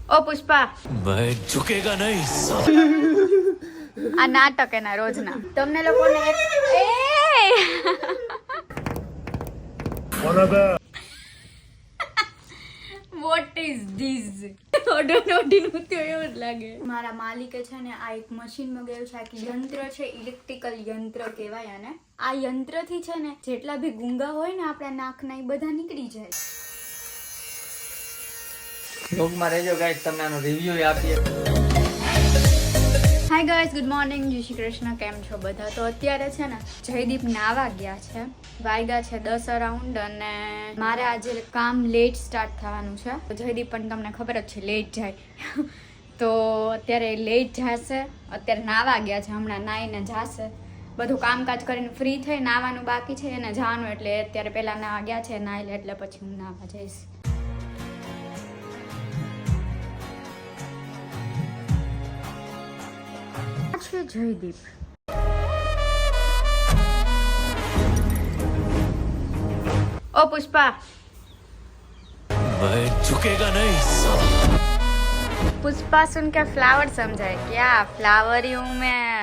ओ पुष्पा मैं झुकेगा नहीं આ નાટક એના રોજના તમને લોકોને વોટ ઇઝ ધીસ ઓડોનોડીનું તો એવું જ લાગે. મારા માલિકે છે ને આ એક મશીન મગાવ્યું છે. આ એક યંત્ર છે, ઇલેક્ટ્રિકલ યંત્ર કહેવાય આને. આ યંત્રથી છે ને જેટલા બી ગુંગા હોય ને આપણા નાકના એ બધા નીકળી જાય. લોગમાં રહેજો ગાઈસ, તમને આનો રિવ્યુ આપીએ. હાય ગાઈઝ, ગુડ મોર્નિંગ, જય શ્રી કૃષ્ણ. કેમ છો બધા? તો અત્યારે છે ને જયદીપ નાવા ગયા છે. વાગ્યા છે 10 અરાઉન્ડ અને મારે આજે કામ લેટ સ્ટાર્ટ થવાનું છે. જયદીપ પણ તમને ખબર જ છે લેટ જાય તો અત્યારે લેટ જશે. અત્યારે નાવા ગયા છે, હમણાં નાઈને જશે. બધું કામકાજ કરીને ફ્રી થઈ, નાવાનું બાકી છે એને જવાનું, એટલે અત્યારે પહેલાં નાવા ગયા છે. નાઈ લે એટલે પછી હું નાવા જઈશ. જયદીપ ओ पुष्पा मैं झुकेगा नहीं पुष्पा सुन के फ्लावर समझाए क्या? फ्लावर ही हूँ मैं.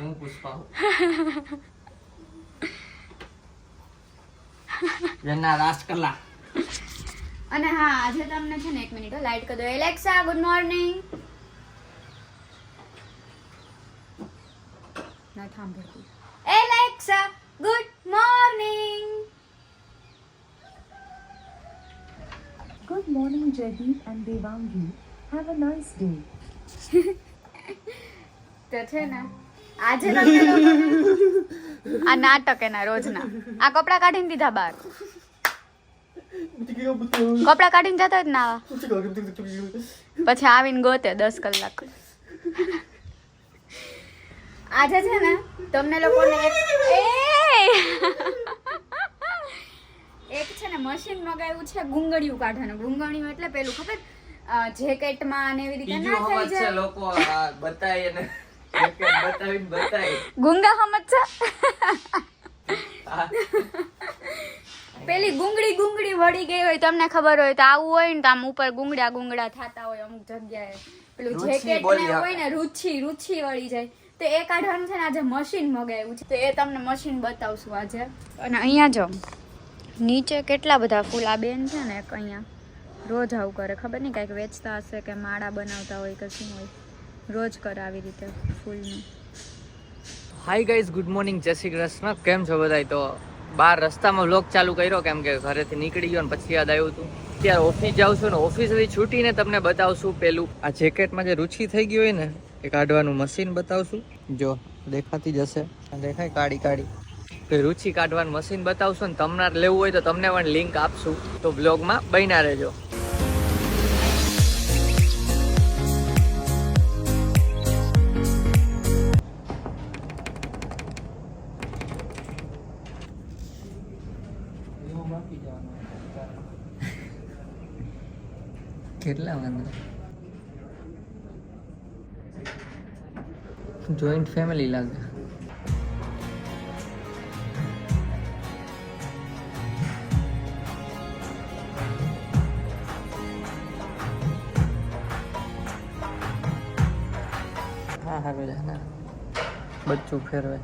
હું પુષ્પા જેના લાસ્ટ કલાક. અને હા, આજે તમને છે ને 1 મિનિટ લાઈટ કરી દો. Alexa good morning. ના સાંભળતી. Alexa good morning. Good morning, Jaideep and Devangi. Have a nice day. તો છે ને આજે તમને લોકોને આ નાટક એના રોજના. આ કપડા કાઢીને દીધા બહાર. કપડા કાઢીને જતા જ નાવા, પછી આવીને ગોતે 10 કલાક. આજે છે ને તમને લોકોને એક છે ને મશીન મગાવ્યું છે ગુંગળિયું કાઢવાનું. ગુંગળિયું એટલે પેલું ખબર જેકેટમાં ને એવી રીતે ના થઈ જાય. લોકો બતાય ને જેકેટ બતાવીને બતાય ગુંગા સમજ છે. પેલી ગુંગળી વળી ગઈ હોય, તમને ખબર હોય તો આવું હોય ને તો આમ ઉપર ગુંગળા થતા હોય અમુક જગ્યાએ. પેલું જેકેટ ને હોય ને રૂચી વળી જાય તો એ કાઢવાનું છે ને આજે મશીન મગાવ્યું છે. તો એ તમને મશીન બતાવશું આજે. અને અહીંયા જો નીચે કેટલા બધા ફૂલ. આ બેન છે ને એક અહીંયા રોજ આવું કરે, ખબર નહીં કાંઈક વેચતા હશે કે માળા બનાવતા હોય કે શું હોય, રોજ કરે આવી રીતે ફૂલનું. હાય ગાઈઝ, ગુડ મોર્નિંગ, જય શ્રી કૃષ્ણ. કેમ છો બધાય? તો બહાર રસ્તામાં વ્લોગ ચાલુ કર્યો કેમ કે ઘરેથી નીકળી ગયો ને પછી યાદ આવ્યું હતું. ત્યારે ઓફિસ જાઉં છું ને ઓફિસથી છૂટીને તમને બતાવશું પેલું આ જેકેટમાં જે રૂચી થઈ ગઈ હોય ને એ કાઢવાનું મશીન બતાવશું. જો દેખાતી જશે, દેખાય કાળી કાળી. તો એ રૂચી કાઢવાનું મશીન બતાવશું ને તમારે લેવું હોય તો તમને પણ લિંક આપશું, તો બ્લોગમાં બન્યા રહેજો. કેટલા વાંધા, જોઈન્ટ ફેમિલી લાગે. હા હા બેટા ના બચ્ચું ફેરવે.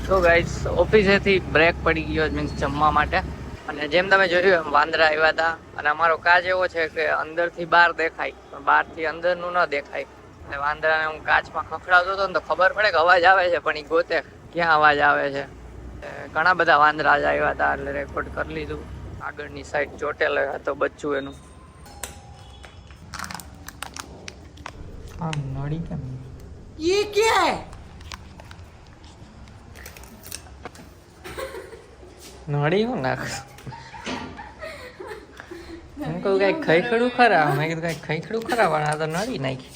તો ગાઈસ ઓફિસેથી બ્રેક પડી ગયો મીન્સ જમવા માટે. અને જેમ તમે જોયું એમ વાંદરા આવ્યા હતા. અને અમારો કાચ એવો છે કે અંદરથી બહાર દેખાય પણ બહારથી અંદરનું ન દેખાય. એટલે વાંદરાને હું કાચમાં ખખડાવતો હતો ને તો ખબર પડે કે અવાજ આવે છે પણ એ ગોતે ક્યાં અવાજ આવે છે. ઘણા બધા વાંદરા જ આવ્યા હતા એટલે રેકોર્ડ કરી લીધું. આગળની સાઈડ ચોટેલો હતો બચ્ચું એનું. આમ નડી કેમ ये क्या है? નડી હું નાખ. હું કહું કઈ ખૈખડું ખરા, મેં કીધું કઈ ખૈખડું ખરા પણ આ તો નડી નાખી.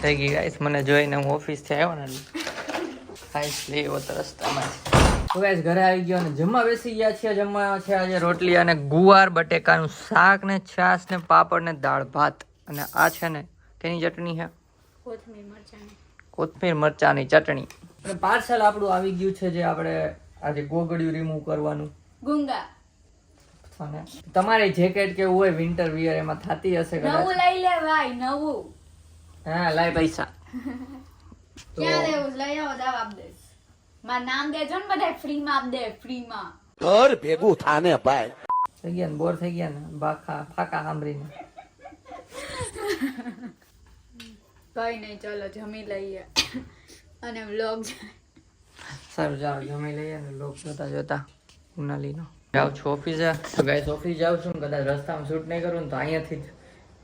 થઈ ગઈ ગાઈસ મને જોઈને હું ઓફિસથી આવ્યો ને ખાઈશ લેવો તો રસ્તામાં તો ગાઈસ ઘરે આવી ગયો અને જમવા બેસી ગયા છીએ. જમવા છે આજે રોટલી અને ગુવાર બટેકાનું શાક ને છાશ ને પાપડ ને દાળ ભાત અને આ છે ને કેની ચટણી છે? કોથમીર મરચાની ચટણી. અને પાર્સલ આપણું આવી ગયું છે જે આપણે આજે ગોગડિયું રિમૂવ કરવાનું. ગુંગા અને તમારે જેકેટ કેવું હોય વિન્ટર વિયર એમાં થતી હશે કદાચ. નવું લઈ લે ભાઈ નવું. હા લાય પૈસા. ક્યાં લેવું લઈ આવો દાવ આપ દે. મારું નામ દેજો ને બધા ફ્રી માં આપ દે ફ્રી માં. ઘર ભેગું થાને ભાઈ. થઈ ગયા ને બોર થઈ ગયા ને બાખા ફાકા સાંભળીને. કઈ નહીં ચલો જમી લઈએ અને વ્લોગ સારું ચાલો જમી લઈએ ને લોક જોતા જોતા ઉનાલીનો જાઉં છું ઓફિસે. તો ગાઈસ ઓફિસ જાઉં છું ને કદાચ રસ્તામાં શૂટ નહીં કરું ને તો અહીંયાથી જ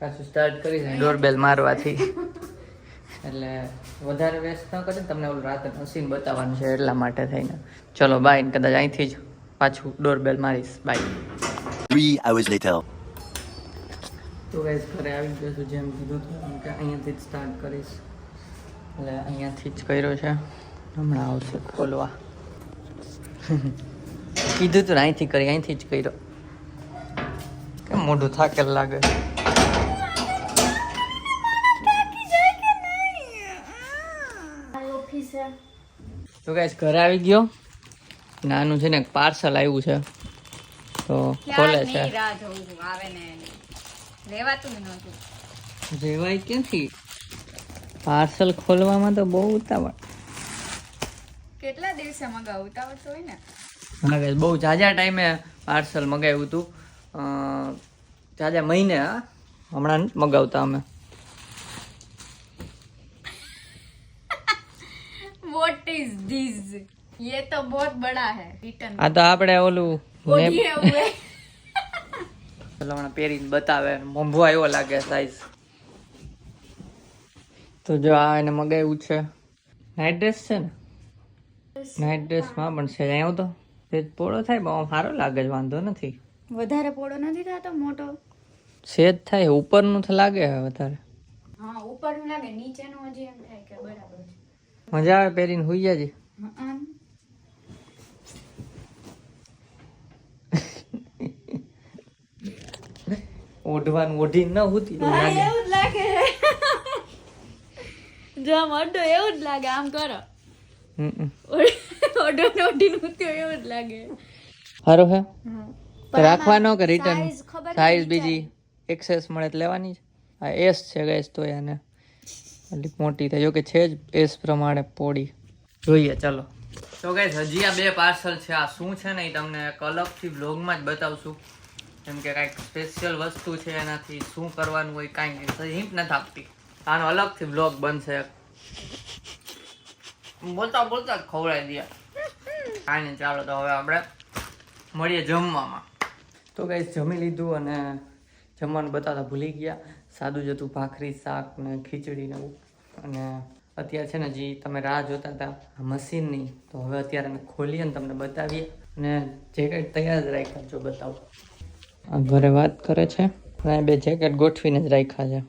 પાછું સ્ટાર્ટ કરીશ ડોરબેલ મારવાથી. એટલે વધારે વેસ્ટ ન કરીને તમને ઓલું રાતે મશીન બતાવવાનું છે એટલા માટે થઈને. ચલો બાય. કદાચ અહીંથી જ પાછું ડોરબેલ મારીશ. બાય. 3 hours later. તો ગાઈસ ઘરે આવી ગયો છું જેમ કીધું હતું કે અહીંયાથી જ સ્ટાર્ટ કરીશ. એટલે અહીંયાથી જ કર્યો છે. હમણાં આવશે ખોલવા. કીધું તું અહીંથી કરી અહીંથી જ કર્યો. કેમ મોઢું થાકેલ લાગે? તો ગાઈસ ઘરે આવી ગયો. નાનું છે ને એક પાર્સલ આવ્યું છે તો ખોલે છે. રેવાય ક્યાંથી? પાર્સલ ખોલવામાં તો બહુ ઉતાવળ. કેટલા દિવસે મગાવતા હોય ને. હા ગાઈસ બહુ જાજા ટાઈમે પાર્સલ મગાવ્યું હતું. જાજા મહિને. હા હમણાં નથી મગાવતા અમે. What is this? ये तो बहुत बड़ा है. रिटर्न. આ તો આપણે ઓલું ઓઢીએ હુએ. પેલો હમણાં પહેરીને બતાવે મોંઘો આવ્યો લાગે સાઈઝ. તો જો આ એને મગાવ્યું છે. નાઇટ ડ્રેસ છે ને. નાઇટ ડ્રેસમાં પણ છે અહીંયા તો સેજ પોળો થાય બહુ સારો લાગે છે વાંધો નથી. વધારે પોળો નથી થતો મોટો. સેજ થાય ઉપરનું તો લાગે વધારે. હા ઉપરનું લાગે નીચેનું હજી એમ થાય કે બરાબર છે. મજા આવે પહેરીને હુઈ જાજે. ઓઢવાનું ઓઢીને ન હુતી એવું જ લાગે. જો આમ અડો એવું જ લાગે આમ કરો. ઓઢો ઓઢીને ઉત્યો એવું જ લાગે. સારો હે પણ રાખવાનો કે રિટર્ન size ખબર સાઈઝ પડી બીજી એક્સેસ મળે તો લેવાની છે. આ એસ છે ગાઈસ તો એને એટલી મોટી થાય જો કે છે જ એસ પ્રમાણે પોડી. જોઈએ ચાલો. તો ગાઈસ હજી આ બે પાર્સલ છે. આ શું છે ને એ તમને એક અલગથી વ્લોગમાં જ બતાવશું. કેમ કે કાંઈક સ્પેશિયલ વસ્તુ છે એનાથી શું કરવાનું હોય કાંઈ હિન્ટ નથી આપતી. આનો અલગથી વ્લોગ બનશે. બોલતા બોલતા જ ખવડાવી દે. કાંઈ નહીં ચાલો તો હવે આપણે મળીએ જમવામાં. તો ગાઈસ જમી લીધું અને જમવાનું બતાવતા ભૂલી ગયા. સાદું જ હતું ભાખરી શાક ને ખીચડી ને એવું. અને અત્યારે છે ને જે તમે રાહ જોતા હતા મશીનની તો હવે અત્યારે અમે ખોલીએ ને તમને બતાવીએ. અને જેકેટ તૈયાર જ રાખ્યા જો બતાવો. આ ઘરે વાત કરે છે. અને બે જેકેટ ગોઠવીને જ રાખ્યા છે.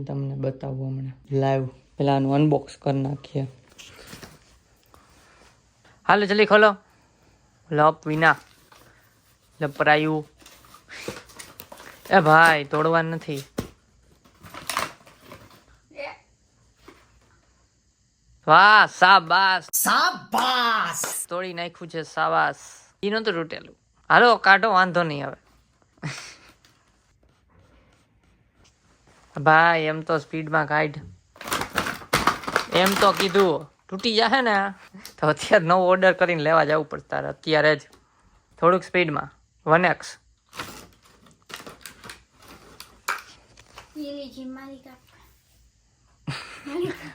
તમને બતાવું હમણાં લાઈવ. પેલા આનું અનબોક્સ કરી નાખીએ. હાલો જલ્દી ખોલો. લપ વિના લપરાયું. એ ભાઈ તોડવાનું નથી. વાહ શાબાશ શાબાશ તોડી નાખ્યું છે શાબાશ. ઈ નતું તૂટેલું. હાલો કાઢો વાંધો નહીં હવે. ભાઈ એમ તો સ્પીડમાં કાઢ. એમ તો કીધું તૂટી જશે ને તો અત્યારે નવો ઓર્ડર કરીને લેવા જવું પડશે તારે અત્યારે જ. થોડુંક સ્પીડમાં 1x.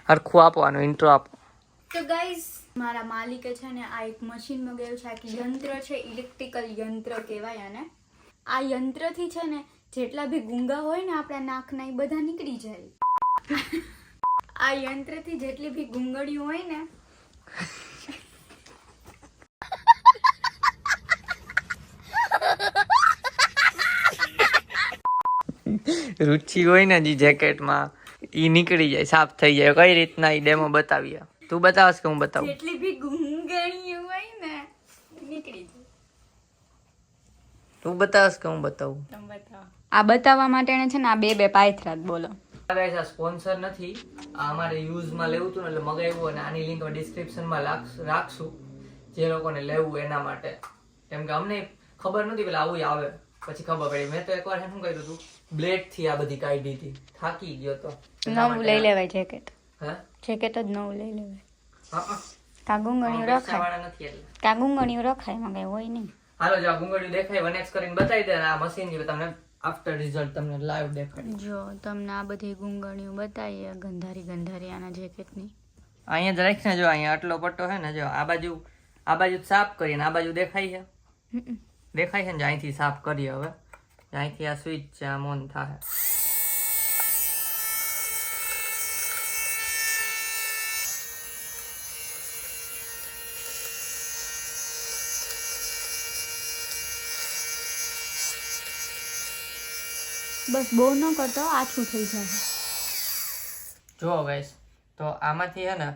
હરખું આપવાનું ઇન્ટ્રો આપો. તો ગાઈઝ મારા માલિકે છે ને આ એક મશીન મગાવ્યું છે. આ યંત્ર છે ઇલેક્ટ્રિકલ યંત્ર કહેવાય આને. આ યંત્રથી છે ને જેટલા બી ગુંગા હોય ને આપણા નાકના એ બધા નીકળી જાય. આ યંત્રથી જેટલી બી ગુંગળીઓ હોય ને રુચિ હોય ને જે જેકેટમાં ઈ નીકળી જાય, સાફ થઈ જાય. કઈ રીતના ઈ ડેમો બતાવીએ. તું બતાવસ કે હું બતાવું? જેટલી બી ગુંગણી હોય ને નીકળી જાય. તું બતાવસ કે હું બતાવું? તમે બતાવો. આ બતાવવા માટે છે ને આ બે પાયથરા બોલો. ગાઈસ આ સ્પોન્સર નથી, આ અમારે યુઝમાં લેવું હતું ને એટલે મગાવ્યું, અને આની લિંક ડિસ્ક્રિપ્શનમાં રાખશું જે લોકોને લેવું એના માટે. કેમ કે અમને ખબર નથી પેલા આવું આવે, પછી ખબર પડી. મેં તો એકવાર શું કર્યું હતું, બ્લેડ થી આ બધી કાઢી હતી, થાકી ગયો તો. નવું લઈ લેવાય જેકેટ. હે જેકેટ જ નવું લઈ લેવાય. હા કાગુંગણીઓ રખાય, વાળા નથી એટલે. કાગુંગણીઓ રખાય એમાં કઈ હોય નહીં. હાલો જો આ ગુંગળીઓ દેખાય 1x કરીને બતાવી દે. આ મશીન થી તમને આફ્ટર રિઝલ્ટ તમને લાઈવ દેખાડી. જો તમને આ બધી ગુંગણીઓ બતાવીએ ગંધારી આના જેકેટની. અહીંયા જ રાખીને જો અહીંયા આટલો પટ્ટો છે ને, જો આ બાજુ સાફ કરીને આ બાજુ દેખાય છે, દેખાય છે ને, અહીંથી સાફ કરીએ. હવે અહીંથી આ સ્વિચ છે, આમ ઓન થાય. બસ બહુ ન કરતો, આછું થઈ જાય. જો ગાઈસ તો આમાંથી છે ને,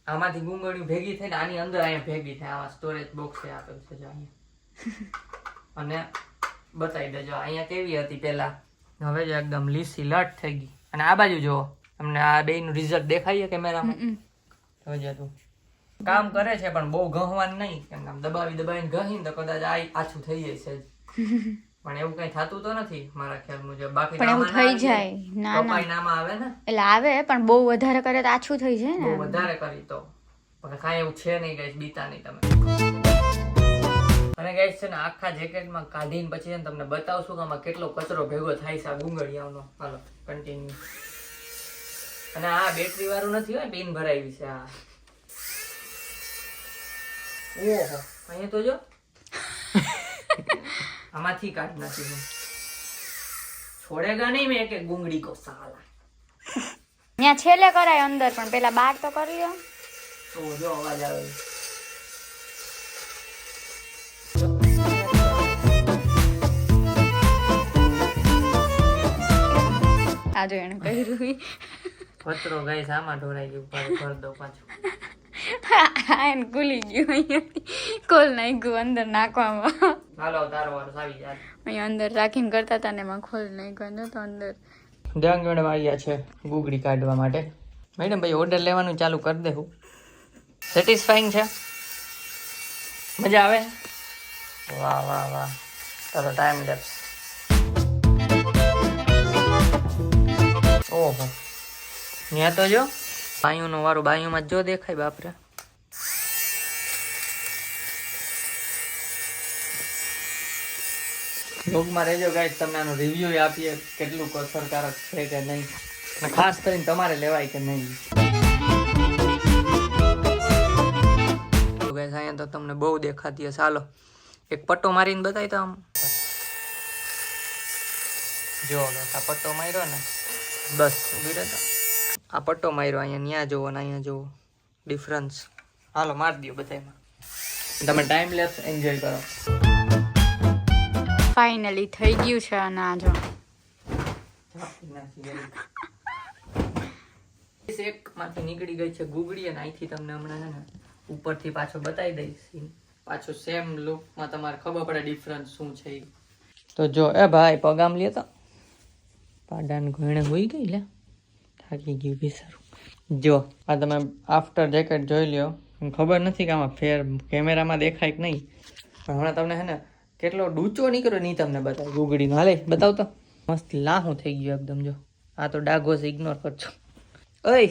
આમાંથી ગુંગળીઓ ભેગી થઈને આની અંદર અહીંયા ભેગી થાય. આમાં સ્ટોરેજ બોક્સ આપેલું છે જો અહીંયા. અને બતાવી દેજો અહીંયા કેવી હતી પેલા, હવે જો એકદમ લીસી લટ થઈ ગઈ. અને આ બાજુ જો તમને આ બેયનું રિઝલ્ટ દેખાય કેમેરામાં? જોજે તું કામ કરે છે પણ બહુ ગહવાનું નહીં, કેમ કે આમ દબાવીને ગહીને તો કદાચ આ આછું થઈ જાય છે પણ એવું કઈ થતું તો નથી મારા ખ્યાલ મુજબ. બાકી પણ એવું થઈ જાય. ના કપાઈ નામાં આવે ને, એટલે આવે પણ બહુ વધારે કરે તો આછું થઈ જાય બહુ ને. વધારે કરી તો પણ કાંઈ એવું છે નહીં ગાઈસ, બીતા નહીં તમે. અને ગાઈસ છે ને આખા જેકેટમાં કાઢીને પછી છે ને તમને બતાવશું કે આમાં કેટલો કચરો ભેગો થાય છે આ ગુંગળિયાનો. હાલો કન્ટિન્યુ. અને આ બેટરી વાળું નથી હોય, પિન ભરાવી છે આ. ઓહો અહીંયા તો જો આમાંથી કાઢ નાખી હું. છોડેગા નહીં મેં એક ગુંગળી કો સાલા. ત્યાં છેલ્લે કરાય અંદર, પણ પેલા બહાર તો કરી લો. તો જો અવાજ આવે. આ જો એને કર્યું. કચરો ગાઈસ આમાં ઢોરાઈ ગયું, ભર દો પાછું. એને ખુલી ગયું અહીંયાથી કોલ નાખ્યું અંદર નાખવામાં. હાલો તારો વારો આવી જાય. અહીંયા અંદર રાખીને કરતા હતા ને એમાં ખોલ નાખ્યો તો અંદર. ડાંગ મેડમ આવ્યા છે ગુગળી કાઢવા માટે. મેડમ ભાઈ ઓર્ડર લેવાનું ચાલુ કરી દેવું. સેટિસ્ફાઈંગ છે? મજા આવે? વાહ વાહ વાહ. ચાલો ટાઈમ લેપ્સ. ઓહો ત્યાં તો જો બાયુનો વારો, બાયુમાં જ જો દેખાય બાપરે. બ્લોગમાં રહેજો ગાઈસ, તમને આનો રિવ્યુ આપીએ કેટલું અસરકારક છે કે નહીં, અને ખાસ કરીને તમારે લેવાય કે નહીં. ગાઈસ અહીંયા તો તમને બહુ દેખાતી હશે. ચાલો એક પટ્ટો મારીને બતાવી તો આમ જો આ પટ્ટો માર્યો ને, બસ ઉભી રહેતા. આ પટ્ટો માર્યો અહીંયા, ત્યાં જોવો ને અહીંયા જોવો ડિફરન્સ. હાલો મારી દો બધામાં, તમે ટાઈમ લેપ્સ એન્જોય કરો. ફાઇનલી થઈ ગયું છે. અને આ જો એક માંથી નીકળી ગઈ છે ગુગળી, અને અહીંથી તમને હમણાં છે ને ઉપરથી પાછો બતાવી દઈશ. પાછો સેમ લુકમાં તમારે ખબર પડે ડિફરન્સ શું છે. તો જો એ ભાઈ પગામ લે તો પાડાને ઘણે હોઈ ગઈ લે, થાકી ગયું બિચારું. જો આ તમે આફ્ટર જેકેટ જોઈ લ્યો. ખબર નથી કે આમાં ફેર કેમેરામાં દેખાય કે નહીં, પણ હમણાં તમને છે ને કેટલો ડૂચો નીકળ્યો નહીં તમને બતાવે ગુગળીનો. હાલે બતાવ તો. મસ્ત લાહું થઈ ગયું એકદમ. જો આ તો ડાઘો છે, ઇગ્નોર કરજો. ઓય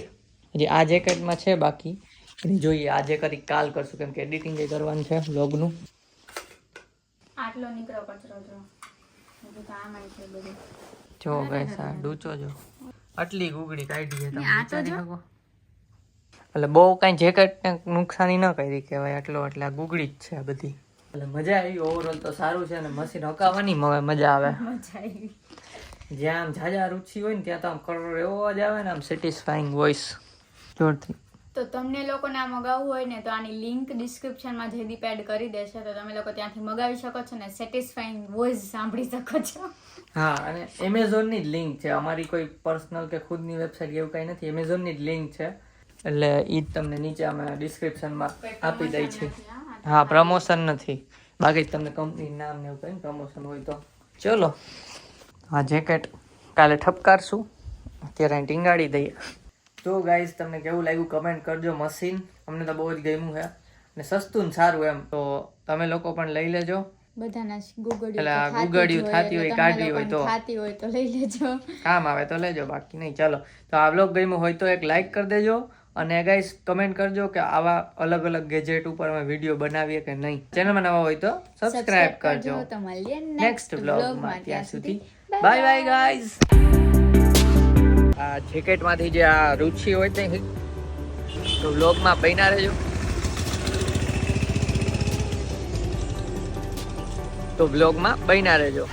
હજી આ જેકેટમાં છે બાકી, જોઈએ આજે કરી કાલ કરશું, કેમ કે એડિટિંગ કરવાનું છે વ્લોગનું. આટલો નીકળો કચરો જો. હજુ તો આમાં છે બધું. જો ગાઈસ આ ડૂચો જો આટલી ગુગળી કાઢી છે તમે વિચારી શકો. એટલે બહુ કાંઈ જેકેટને નુકસાની ન કરી કહેવાય એટલો, એટલે આ ગુગળી જ છે આ બધી. એટલે મજા આવી ઓવરઓલ તો સારું છે. અને મશીન હકાવવાની મજા આવે. મજા આવી. જ્યાં આમ ઝાઝા રુચિ હોય ને ત્યાં તો આમ કરોડ એવો અવાજ આવે ને, આમ સેટિસ્ફાઈંગ વોઇસ જોરથી. તો તમને લોકોને આ મગાવવું હોય ને તો આની લિંક ડિસ્ક્રિપ્શનમાં જયદીપ એડ કરી દેશે, તો તમે લોકો ત્યાંથી મગાવી શકો છો ને સેટિસ્ફાઈંગ વોઇસ સાંભળી શકો છો. હા, અને એમેઝોનની જ લિંક છે, અમારી કોઈ પર્સનલ કે ખુદની વેબસાઇટ એવું કંઈ નથી, એમેઝોનની જ લિંક છે, એટલે એ જ તમને નીચે અમે ડિસ્ક્રિપ્શનમાં આપી દઈ છે. હા, પ્રમોશન નથી, બાકી તમને કંપની નામ ને એવું કંઈ પ્રમોશન હોય તો. ચલો, હા જેકેટ કાલે ઠપકારશું, અત્યારે અહીં ટીંગાડી દઈએ. તો ગાઈઝ તમને કેવું લાગ્યું કમેન્ટ કરજો. મશીન અમને તો બહુ જ ગમ્યું છે અને સસ્તું ને સારું એમ, તો તમે લોકો પણ લઈ લેજો. બધાના એટલે આ ગુગળિયું થતી હોય કાઢવી હોય તો ખાતી હોય તો લઈ લેજો, કામ આવે તો લેજો, બાકી નહીં. ચલો, તો આ વ્લોગ ગમ્યો હોય તો એક લાઈક કરી દેજો અને ગાઈઝ કમેન્ટ કરજો કે આવા અલગ અલગ ગેજેટ ઉપર અમે વિડીયો બનાવીએ કે નહીં. ચેનલમાં નવા હોય તો સબસ્ક્રાઇબ કરજો. તો મળીએ નેક્સ્ટ વ્લોગમાં, ત્યાં સુધી બાય બાય ગાઈઝ. આ જેકેટમાંથી જે આ રુચિ હોય તે તો વ્લોગમાં બન્યા રહેજો. તો વ્લોગમાં બન્યા રહેજો.